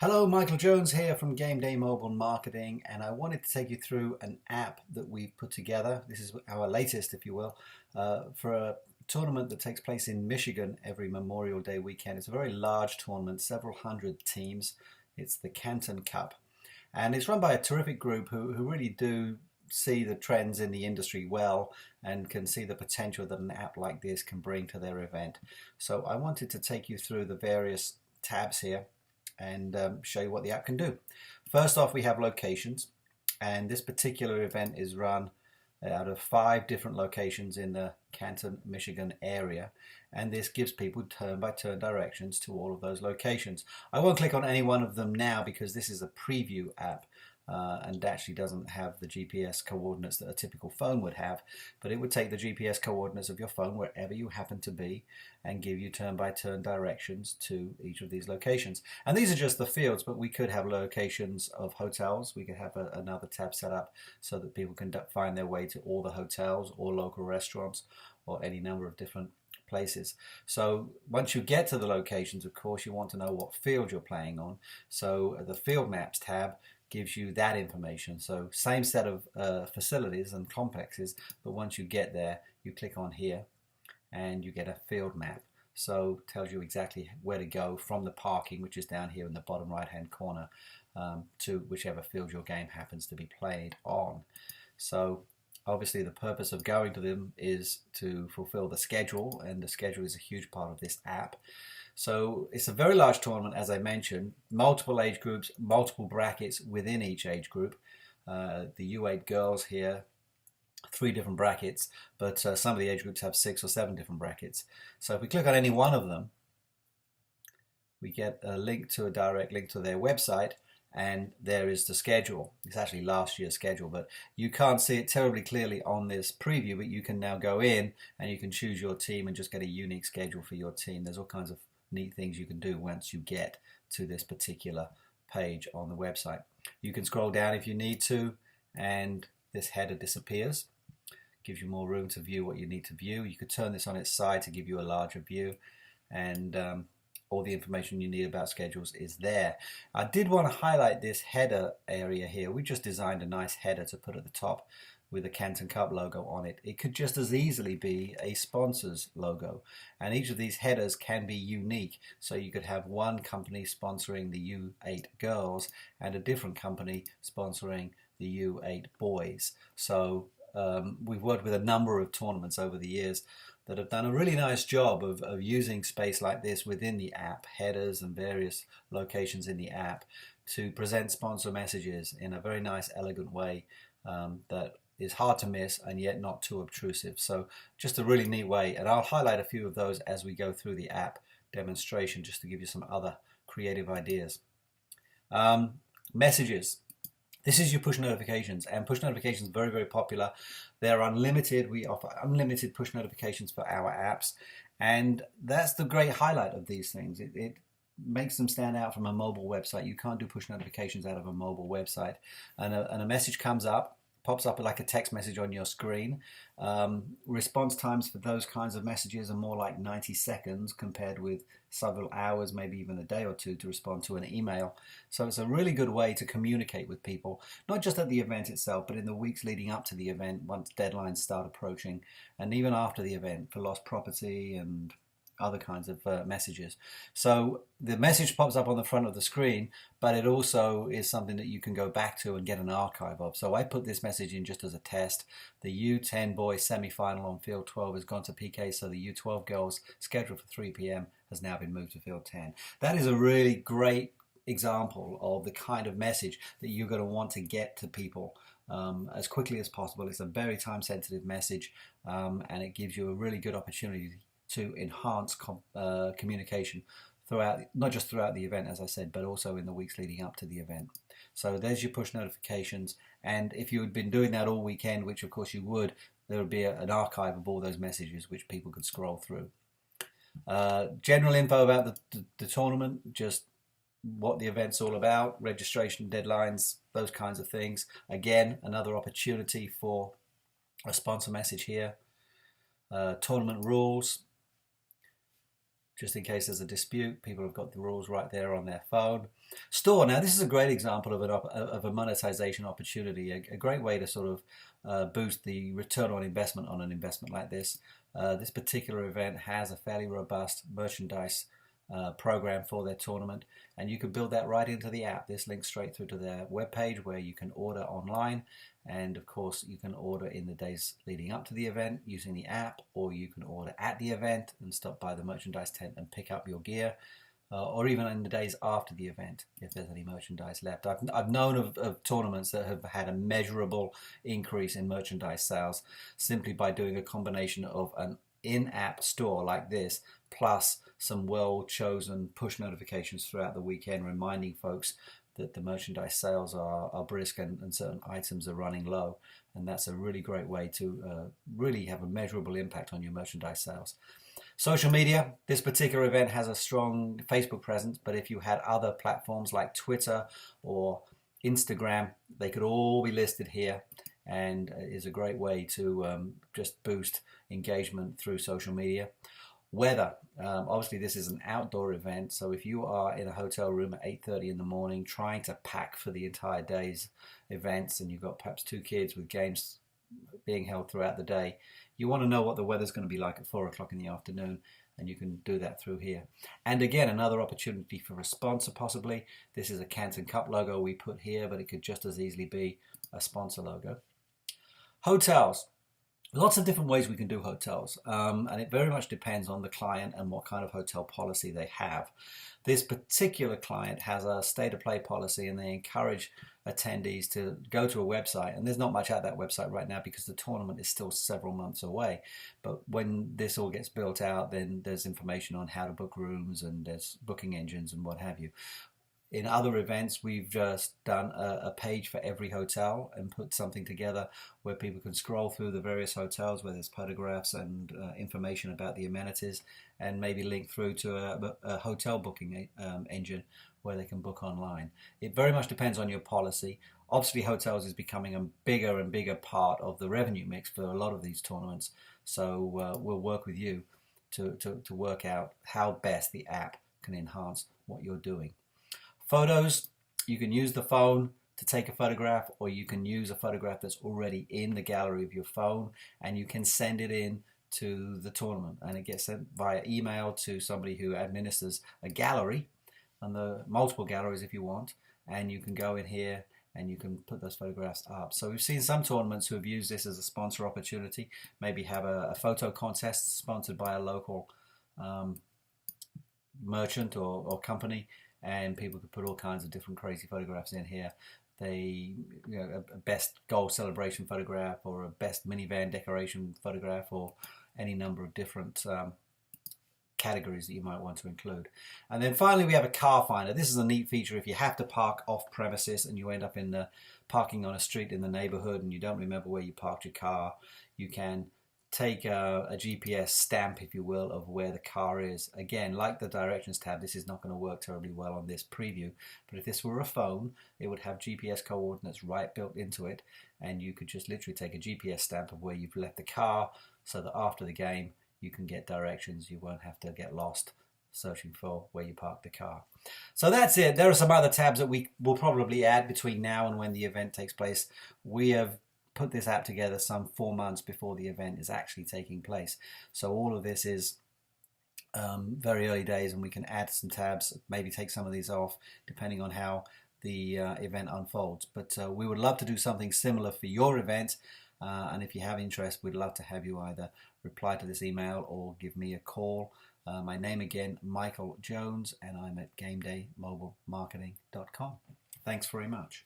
Hello, Michael Jones here from Game Day Mobile Marketing, and I wanted to take you through an app that we've put together. This is our latest, if you will, for a tournament that takes place in Michigan every Memorial Day weekend. It's a very large tournament, several hundred teams. It's the Canton Cup, and it's run by a terrific group who really do see the trends in the industry well and can see the potential that an app like this can bring to their event. So I wanted to take you through the various tabs here and show you what the app can do. First off, we have locations, and this particular event is run out of 5 different locations in the Canton, Michigan area, and this gives people turn-by-turn directions to all of those locations. I won't click on any one of them now because this is a preview app and actually doesn't have the GPS coordinates that a typical phone would have, but it would take the GPS coordinates of your phone wherever you happen to be and give you turn-by-turn directions to each of these locations. And these are just the fields, but we could have locations of hotels. We could have another tab set up so that people can find their way to all the hotels or local restaurants or any number of different places. So once you get to the locations, of course, you want to know what field you're playing on. So the Field Maps tab gives you that information. So same set of facilities and complexes, but once you get there, you click on here and you get a field map. So it tells you exactly where to go from the parking, which is down here in the bottom right hand corner, to whichever field your game happens to be played on. So obviously the purpose of going to them is to fulfill the schedule, and the schedule is a huge part of this app. So it's a very large tournament, as I mentioned, multiple age groups, multiple brackets within each age group. The U8 girls here, 3 different brackets, but some of the age groups have 6 or 7 different brackets. So if we click on any one of them, we get a direct link to their website, and there is the schedule. It's actually last year's schedule, but you can't see it terribly clearly on this preview, but you can now go in and you can choose your team and just get a unique schedule for your team. There's all kinds of neat things you can do once you get to this particular page on the website. You can scroll down if you need to, and this header disappears. Gives you more room to view what you need to view. You could turn this on its side to give you a larger view, and all the information you need about schedules is there. I did want to highlight this header area here. We just designed a nice header to put at the top with a Canton Cup logo on it. It could just as easily be a sponsor's logo, and each of these headers can be unique. So you could have one company sponsoring the U8 girls and a different company sponsoring the U8 boys. So we've worked with a number of tournaments over the years that have done a really nice job of using space like this within the app, headers and various locations in the app, to present sponsor messages in a very nice, elegant way that is hard to miss and yet not too obtrusive. So just a really neat way, and I'll highlight a few of those as we go through the app demonstration just to give you some other creative ideas. Messages. This is your push notifications, and push notifications are very, very popular. They're unlimited. We offer unlimited push notifications for our apps, and that's the great highlight of these things. It makes them stand out from a mobile website. You can't do push notifications out of a mobile website, and a message comes up, pops up like a text message on your screen. Response times for those kinds of messages are more like 90 seconds compared with several hours, maybe even a day or two to respond to an email. So it's a really good way to communicate with people, not just at the event itself, but in the weeks leading up to the event once deadlines start approaching, and even after the event for lost property and other kinds of messages. So the message pops up on the front of the screen, but it also is something that you can go back to and get an archive of. So I put this message in just as a test. The U10 boys semi-final on field 12 has gone to PK, so the U12 girls scheduled for 3 p.m. has now been moved to field 10. That is a really great example of the kind of message that you're going to want to get to people as quickly as possible. It's a very time-sensitive message, and it gives you a really good opportunity to enhance communication throughout, not just throughout the event, as I said, but also in the weeks leading up to the event. So there's your push notifications, and if you had been doing that all weekend, which of course you would, there would be an archive of all those messages which people could scroll through. General info about the tournament, just what the event's all about, registration deadlines, those kinds of things. Again, another opportunity for a sponsor message here. Tournament rules, just in case there's a dispute. People have got the rules right there on their phone. Store. Now, this is a great example of a monetization opportunity, a great way to sort of boost the return on investment on an investment like this. This particular event has a fairly robust merchandise program for their tournament, and you can build that right into the app. This links straight through to their webpage where you can order online, and of course you can order in the days leading up to the event using the app, or you can order at the event and stop by the merchandise tent and pick up your gear, or even in the days after the event if there's any merchandise left. I've known of tournaments that have had a measurable increase in merchandise sales simply by doing a combination of an in-app store like this plus some well-chosen push notifications throughout the weekend reminding folks that the merchandise sales are brisk and certain items are running low. And that's a really great way to really have a measurable impact on your merchandise sales. Social media. This particular event has a strong Facebook presence, but if you had other platforms like Twitter or Instagram, they could all be listed here, and is a great way to just boost engagement through social media. Weather. Obviously this is an outdoor event, so if you are in a hotel room at 8:30 in the morning trying to pack for the entire day's events, and you've got perhaps 2 kids with games being held throughout the day, you want to know what the weather's going to be like at 4 o'clock in the afternoon, and you can do that through here. And again, another opportunity for a sponsor possibly. This is a Canton Cup logo we put here, but it could just as easily be a sponsor logo. Hotels. Lots of different ways we can do hotels, and it very much depends on the client and what kind of hotel policy they have. This particular client has a state-of-play policy, and they encourage attendees to go to a website, and there's not much at that website right now because the tournament is still several months away. But when this all gets built out, then there's information on how to book rooms, and there's booking engines and what have you. In other events, we've just done a page for every hotel and put something together where people can scroll through the various hotels where there's photographs and information about the amenities, and maybe link through to a hotel booking engine where they can book online. It very much depends on your policy. Obviously, hotels is becoming a bigger and bigger part of the revenue mix for a lot of these tournaments. So we'll work with you to work out how best the app can enhance what you're doing. Photos, you can use the phone to take a photograph, or you can use a photograph that's already in the gallery of your phone, and you can send it in to the tournament, and it gets sent via email to somebody who administers a gallery, and the multiple galleries if you want, and you can go in here and you can put those photographs up. So we've seen some tournaments who have used this as a sponsor opportunity, maybe have a photo contest sponsored by a local merchant or company, and people could put all kinds of different crazy photographs in here. A best goal celebration photograph, or a best minivan decoration photograph, or any number of different categories that you might want to include. And then finally we have a car finder. This is a neat feature. If you have to park off premises and you end up in the parking on a street in the neighborhood and you don't remember where you parked your car, you can take a GPS stamp, if you will, of where the car is. Again, like the directions tab, this is not going to work terribly well on this preview, but if this were a phone, it would have GPS coordinates right built into it, and you could just literally take a GPS stamp of where you've left the car, so that after the game you can get directions. You won't have to get lost searching for where you parked the car. So that's it. There are some other tabs that we will probably add between now and when the event takes place. We have put this app together some 4 months before the event is actually taking place. So all of this is very early days, and we can add some tabs, maybe take some of these off depending on how the event unfolds. But we would love to do something similar for your event, and if you have interest, we'd love to have you either reply to this email or give me a call. My name again, Michael Jones, and I'm at GameDayMobileMarketing.com. Thanks very much.